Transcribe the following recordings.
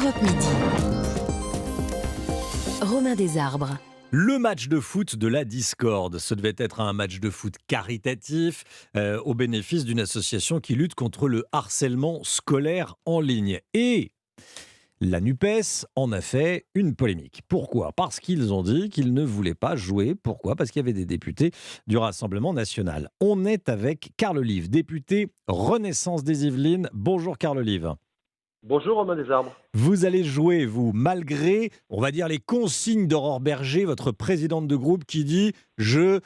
Europe Midi. Romain Desarbres. Le match de foot de la discorde. Ce devait être un match de foot caritatif au bénéfice d'une association qui lutte contre le harcèlement scolaire en ligne. Et la NUPES en a fait une polémique. Pourquoi ? Parce qu'ils ont dit qu'ils ne voulaient pas jouer. Pourquoi ? Parce qu'il y avait des députés du Rassemblement national. On est avec Carl Olive, député Renaissance des Yvelines. Bonjour Carl Olive. Bonjour Romain Desarbres. Vous allez jouer, vous, malgré, on va dire, les consignes d'Aurore Berger, votre présidente de groupe, qui dit je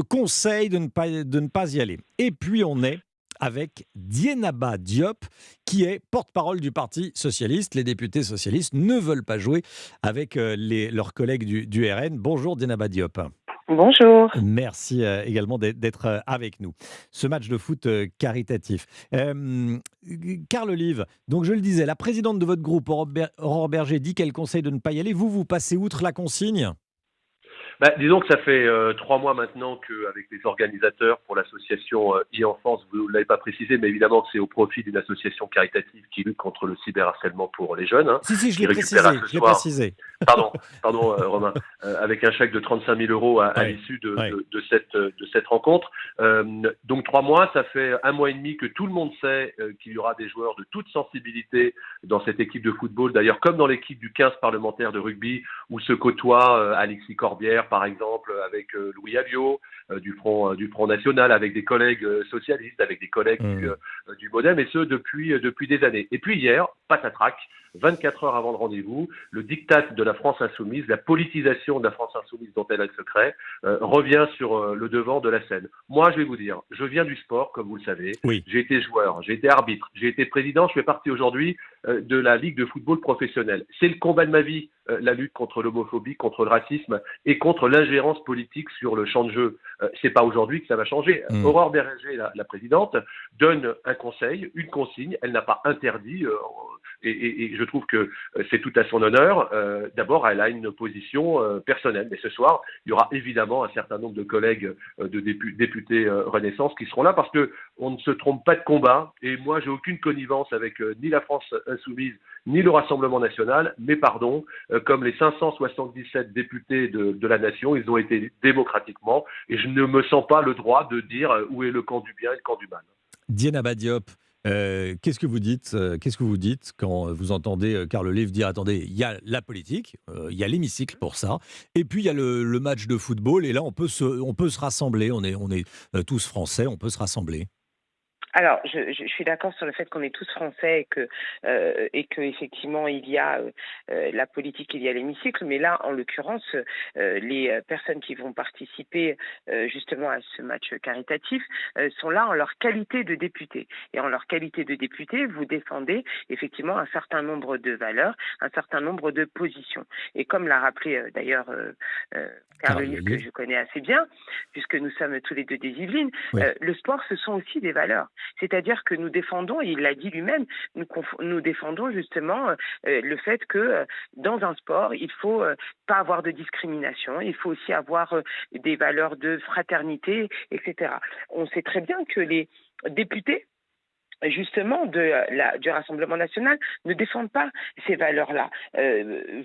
conseille de ne pas y aller. Et puis on est avec Dieynaba Diop, qui est porte-parole du Parti socialiste. Les députés socialistes ne veulent pas jouer avec leurs collègues du RN. Bonjour Dieynaba Diop. Bonjour. Merci également d'être avec nous. Ce match de foot caritatif. Carl Olive, donc je le disais, la présidente de votre groupe, Aurore Berger, dit qu'elle conseille de ne pas y aller. Vous passez outre la consigne ? Disons que ça fait 3 mois maintenant qu'avec les organisateurs pour l'association e-enfance, vous ne l'avez pas précisé, mais évidemment que c'est au profit d'une association caritative qui lutte contre le cyberharcèlement pour les jeunes. Si, je l'ai précisé. Pardon, Romain. Avec un chèque de 35 000 euros à l'issue de cette rencontre. Donc 3 mois, ça fait 1 mois et demi que tout le monde sait qu'il y aura des joueurs de toute sensibilité dans cette équipe de football. D'ailleurs, comme dans l'équipe du 15 parlementaire de rugby, où se côtoient Alexis Corbière, par exemple, avec Louis Alliot, du Front National, avec des collègues socialistes, avec des collègues du MoDem, et ce depuis des années. Et puis hier, patatrac, 24 heures avant le rendez-vous, le diktat de la France insoumise, la politisation de la France insoumise dont elle a le secret, revient sur le devant de la scène. Moi, je vais vous dire, je viens du sport, comme vous le savez. Oui. J'ai été joueur, j'ai été arbitre, j'ai été président, je fais partie aujourd'hui de la Ligue de football professionnel. C'est le combat de ma vie, la lutte contre l'homophobie, contre le racisme et contre l'ingérence politique sur le champ de jeu. C'est pas aujourd'hui que ça va changer. Aurore Berger, la présidente, donne un conseil, une consigne. Elle n'a pas interdit, et je trouve que c'est tout à son honneur. D'abord, elle a une position personnelle. Mais ce soir, il y aura évidemment un certain nombre de collègues de députés Renaissance qui seront là parce que on ne se trompe pas de combat. Et moi, j'ai aucune connivence avec ni la France insoumise ni le Rassemblement national. Mais pardon, comme les 577 députés de la nation, ils ont été démocratiquement. Et je ne me sens pas le droit de dire où est le camp du bien et le camp du mal. Dieynaba Diop, qu'est-ce que vous dites quand vous entendez Carl Olive dire attendez, il y a la politique, il y a l'hémicycle pour ça, et puis il y a le match de football, et là on peut se rassembler, on est tous français, on peut se rassembler. Alors, je suis d'accord sur le fait qu'on est tous français et que effectivement il y a la politique, il y a l'hémicycle, mais là, en l'occurrence, les personnes qui vont participer justement à ce match caritatif sont là en leur qualité de députés. Et en leur qualité de députés, vous défendez effectivement un certain nombre de valeurs, un certain nombre de positions. Et comme l'a rappelé d'ailleurs Carl Olive, que je connais assez bien, puisque nous sommes tous les deux des Yvelines, oui. Le sport, ce sont aussi des valeurs. C'est-à-dire que nous défendons, et il l'a dit lui-même, nous défendons justement le fait que dans un sport, il faut pas avoir de discrimination, il faut aussi avoir des valeurs de fraternité, etc. On sait très bien que les députés justement du Rassemblement national ne défendent pas ces valeurs-là.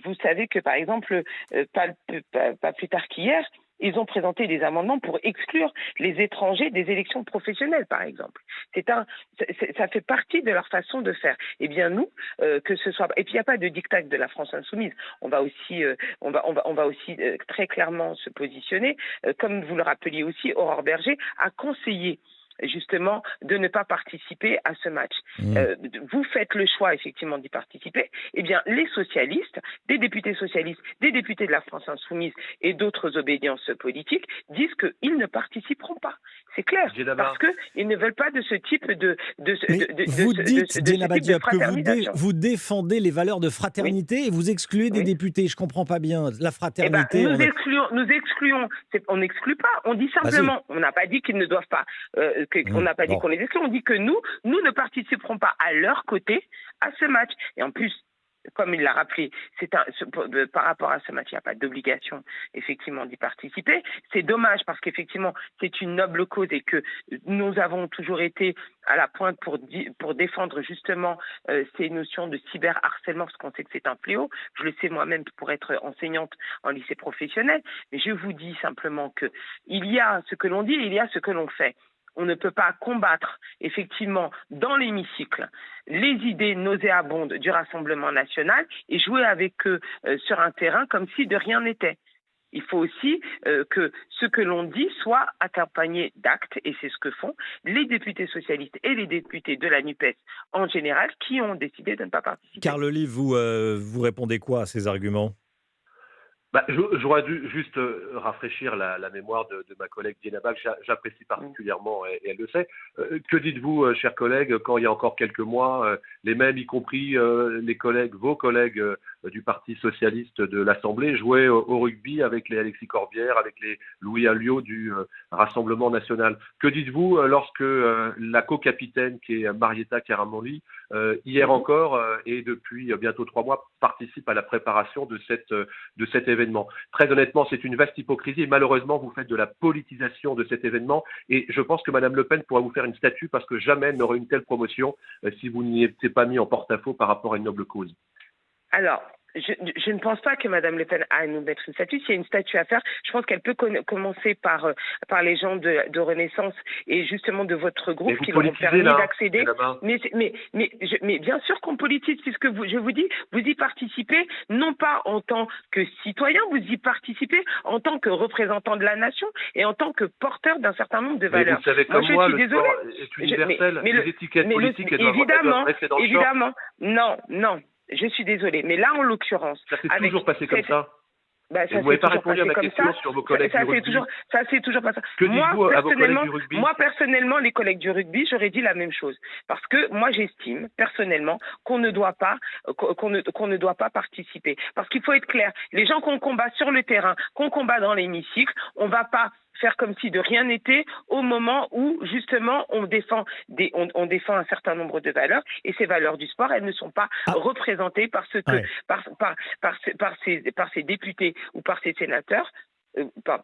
Vous savez que par exemple, pas plus tard qu'hier, ils ont présenté des amendements pour exclure les étrangers des élections professionnelles, par exemple. Ça fait partie de leur façon de faire. Eh bien, nous, que ce soit, et puis il n'y a pas de diktat de la France insoumise. On va aussi très clairement se positionner. Comme vous le rappeliez aussi, Aurore Berger a conseillé justement de ne pas participer à ce match. Vous faites le choix effectivement d'y participer, eh bien les socialistes, des députés socialistes, des députés de la France insoumise et d'autres obédiences politiques disent qu'ils ne participeront pas. C'est clair, parce qu'ils ne veulent pas de ce type de Dieynaba Diop, que vous défendez les valeurs de fraternité et vous excluez des députés. Je ne comprends pas bien. La fraternité... nous excluons. On n'exclut pas. On dit simplement, on n'a pas dit qu'ils ne doivent pas... on n'a pas dit qu'on les exclut, on dit que nous ne participerons pas à leur côté à ce match. Et en plus, comme il l'a rappelé, par rapport à ce match, il n'y a pas d'obligation effectivement d'y participer. C'est dommage parce qu'effectivement, c'est une noble cause et que nous avons toujours été à la pointe pour défendre justement ces notions de cyberharcèlement, parce qu'on sait que c'est un fléau. Je le sais moi-même pour être enseignante en lycée professionnel, mais je vous dis simplement que il y a ce que l'on dit et il y a ce que l'on fait. On ne peut pas combattre, effectivement, dans l'hémicycle, les idées nauséabondes du Rassemblement national et jouer avec eux sur un terrain comme si de rien n'était. Il faut aussi que ce que l'on dit soit accompagné d'actes, et c'est ce que font les députés socialistes et les députés de la NUPES en général qui ont décidé de ne pas participer. Carl Olive, vous répondez quoi à ces arguments? J'aurais dû juste rafraîchir la mémoire de ma collègue Djenaba, que j'apprécie particulièrement et elle le sait. Que dites-vous, chers collègues, quand il y a encore quelques mois, les mêmes, y compris vos collègues du Parti socialiste de l'Assemblée, jouaient au rugby avec les Alexis Corbière, avec les Louis Alliot du Rassemblement national? Que dites-vous lorsque la co-capitaine, qui est Marietta Karamanli, hier encore et depuis bientôt 3 mois, participe à la préparation de cet événement? Très honnêtement, c'est une vaste hypocrisie et malheureusement, vous faites de la politisation de cet événement et je pense que Mme Le Pen pourra vous faire une statue parce que jamais elle n'aurait une telle promotion si vous n'y étiez pas mis en porte-à-faux par rapport à une noble cause. Alors, je ne pense pas que Mme Le Pen a à nous mettre une statue. S'il y a une statue à faire, je pense qu'elle peut commencer par les gens de Renaissance et justement de votre groupe qui leur ont permis d'accéder. Mais bien sûr qu'on politise, puisque je vous dis, vous y participez non pas en tant que citoyen, vous y participez en tant que représentant de la nation et en tant que porteur d'un certain nombre de valeurs. Vous savez comme moi, le sport est universel. Les étiquettes politiques, elles doivent rester dans le champ. Évidemment, non. Je suis désolée, mais là, en l'occurrence... Ça s'est toujours passé comme ça. Ça vous n'avez pas répondu à ma question sur vos collègues du rugby. Ça c'est toujours pas ça. Que dites-vous à vos collègues du rugby? Moi, personnellement, les collègues du rugby, j'aurais dit la même chose. Parce que moi, j'estime, personnellement, qu'on ne doit pas participer. Parce qu'il faut être clair, les gens qu'on combat sur le terrain, qu'on combat dans l'hémicycle, on ne va pas faire comme si de rien n'était au moment où justement on défend un certain nombre de valeurs et ces valeurs du sport, elles ne sont pas représentées par ces députés ou par ces sénateurs,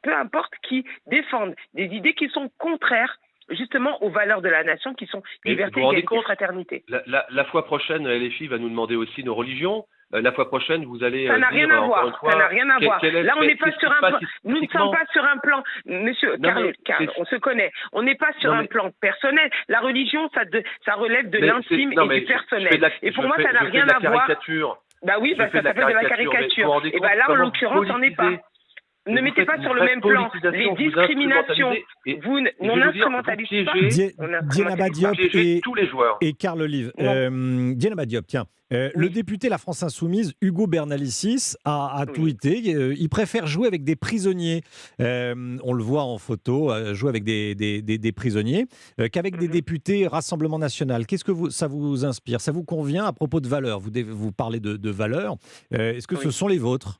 peu importe, qui défendent des idées qui sont contraires justement aux valeurs de la nation qui sont liberté, égalité, fraternité. La fois prochaine, LFI va nous demander aussi nos religions. La fois prochaine, vous allez ça n'a rien à voir. Fois, ça n'a rien à voir. Là, on n'est pas sur un plan. Nous ne sommes pas sur un plan, Monsieur Carl, on se connaît. On n'est pas sur un plan personnel. La religion, ça relève de l'intime et du personnel. Et pour moi, ça n'a rien à voir. Oui, ça s'appelle de la caricature. Et là, en l'occurrence, on n'est pas. Ne mettez pas sur le même plan les discriminations. On instrumentalise pas. Djenaba Diop tous les joueurs. Et Carl Olive. Djenaba Diop, tiens. Le député La France Insoumise, Hugo Bernalicis, a tweeté. Il préfère jouer avec des prisonniers. On le voit en photo, jouer avec des prisonniers, qu'avec des députés Rassemblement National. Qu'est-ce que ça vous inspire? Ça vous convient à propos de valeurs? Vous parlez de valeurs. Est-ce que ce sont les vôtres?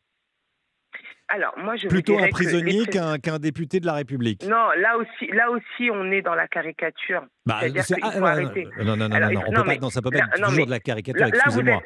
Alors, moi, plutôt un prisonnier qu'un député de la République. Non, là aussi, on est dans la caricature. C'est-à-dire qu'il faut arrêter. Non, ça peut pas être toujours de la caricature, excusez-moi.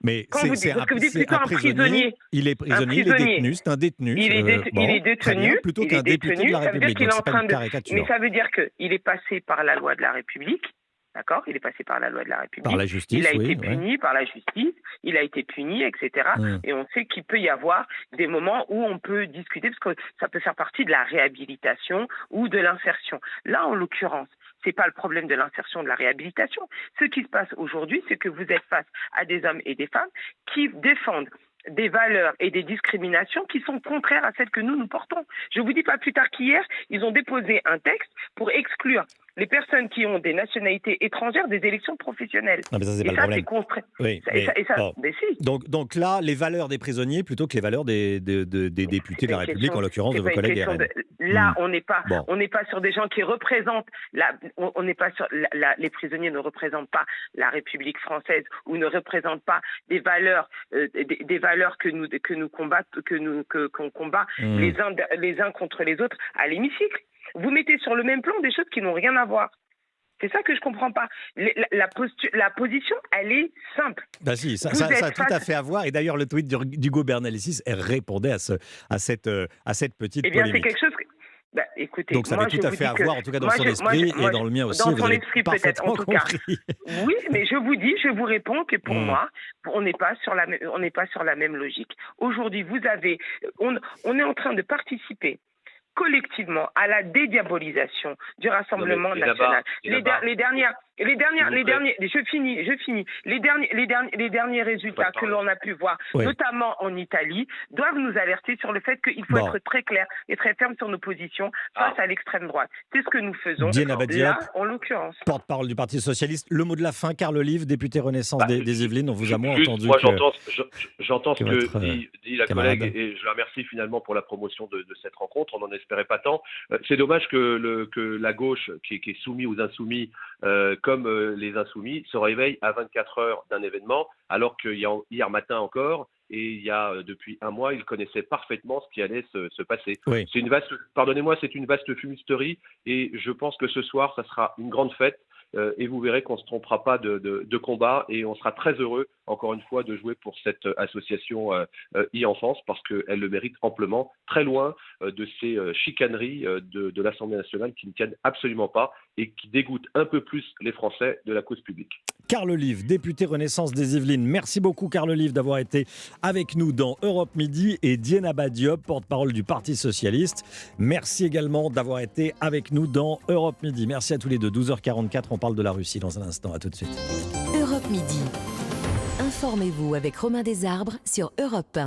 Mais quand vous dites plutôt un prisonnier. Il est prisonnier, il est détenu, c'est un détenu. Il est détenu, plutôt qu'un député de la République. Donc, c'est pas une caricature. Mais ça veut dire qu'il est passé par la loi de la République. D'accord, il est passé par la loi de la République. Par la justice, il a été puni par la justice, il a été puni, etc. Et on sait qu'il peut y avoir des moments où on peut discuter, parce que ça peut faire partie de la réhabilitation ou de l'insertion. Là, en l'occurrence, c'est pas le problème de l'insertion, de la réhabilitation. Ce qui se passe aujourd'hui, c'est que vous êtes face à des hommes et des femmes qui défendent des valeurs et des discriminations qui sont contraires à celles que nous portons. Je vous dis pas plus tard qu'hier, ils ont déposé un texte pour exclure les personnes qui ont des nationalités étrangères des élections professionnelles. Non, mais ça, c'est pas le problème. C'est contraire. Oui, si. Donc là, les valeurs des prisonniers plutôt que les valeurs des députés de la République, en l'occurrence de vos collègues RN. Là, on n'est pas sur des gens qui représentent on n'est pas sur les prisonniers ne représentent pas la République française ou ne représentent pas des valeurs qu'on combat les uns contre les autres à l'hémicycle. Vous mettez sur le même plan des choses qui n'ont rien à voir. C'est ça que je comprends pas. La position, elle est simple. Bah si, ça Vous a êtes tout à face. fait à voir. Et d'ailleurs, le tweet d'Hugo Bernalicis répondait à cette petite Eh bien, c'est polémique. quelque chose. Bah, écoutez, Donc ça avait moi tout je à vous fait dis à que voir, en tout cas dans moi, son je, moi, je- esprit, et moi, dans le mien aussi, dans vous son avez esprit peut-être, en parfaitement tout cas. compris. Oui, mais je vous réponds que pour Hmm. moi, on n'est pas sur la même logique. Aujourd'hui, on est en train de participer collectivement à la dédiabolisation du Non mais Rassemblement là-bas, national. s'il vous plaît, Je finis. Les derniers résultats que l'on a pu voir, Oui. notamment en Italie, doivent nous alerter sur le fait qu'il faut Bon. être très clair et très ferme sur nos positions face à l'extrême droite. C'est ce que nous faisons Diana Diop, là, en l'occurrence. porte-parole du Parti Socialiste. Le mot de la fin, Carl Olive, député Renaissance bah, des Yvelines. On vous a moins juste, entendu moi que, j'entends ce que que votre dit la collègue camarade. et je la remercie finalement pour la promotion de cette rencontre. On n'en espérait pas tant. C'est dommage que la gauche, qui est soumise aux insoumis, comme les insoumis, se réveille à 24 heures d'un événement, alors qu'hier matin encore, et il y a depuis un mois, ils connaissaient parfaitement ce qui allait se passer. Oui. Pardonnez-moi, c'est une vaste fumisterie, et je pense que ce soir, ça sera une grande fête. Et vous verrez qu'on ne se trompera pas de combat et on sera très heureux, encore une fois, de jouer pour cette association e-enfance parce qu'elle le mérite amplement, très loin de ces chicaneries de l'Assemblée nationale qui ne tiennent absolument pas et qui dégoûtent un peu plus les Français de la cause publique. Carl Olive, député Renaissance des Yvelines. Merci beaucoup, Carl Olive, d'avoir été avec nous dans Europe Midi, et Diana Diop, porte-parole du Parti Socialiste. Merci également d'avoir été avec nous dans Europe Midi. Merci à tous les deux. 12h44, on parle de la Russie dans un instant. À tout de suite. Europe Midi. Informez-vous avec Romain Desarbres sur Europe 1.